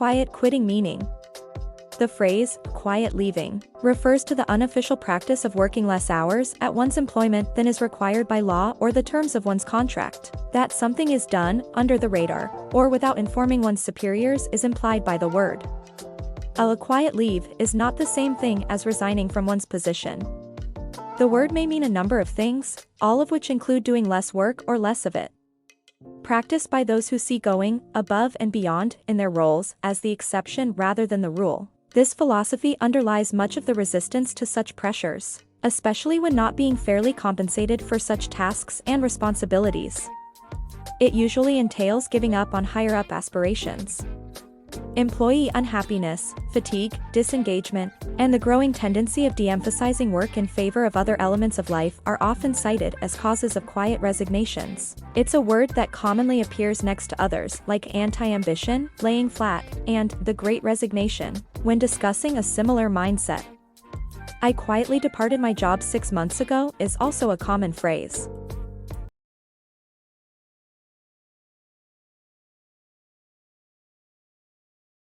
Quiet quitting meaning. The phrase, quiet leaving, refers to the unofficial practice of working less hours at one's employment than is required by law or the terms of one's contract. That something is done under the radar, or without informing one's superiors is implied by the word. A quiet leave is not the same thing as resigning from one's position. The word may mean a number of things, all of which include doing less work or less of it. Practiced by those who see going above and beyond in their roles as the exception rather than the rule. This philosophy underlies much of the resistance to such pressures, especially when not being fairly compensated for such tasks and responsibilities. It usually entails giving up on higher-up aspirations. Employee unhappiness, fatigue, disengagement, and the growing tendency of de-emphasizing work in favor of other elements of life are often cited as causes of quiet resignations. It's a word that commonly appears next to others like anti-ambition, laying flat, and the Great Resignation when discussing a similar mindset. I quietly departed my job 6 months ago is also a common phrase.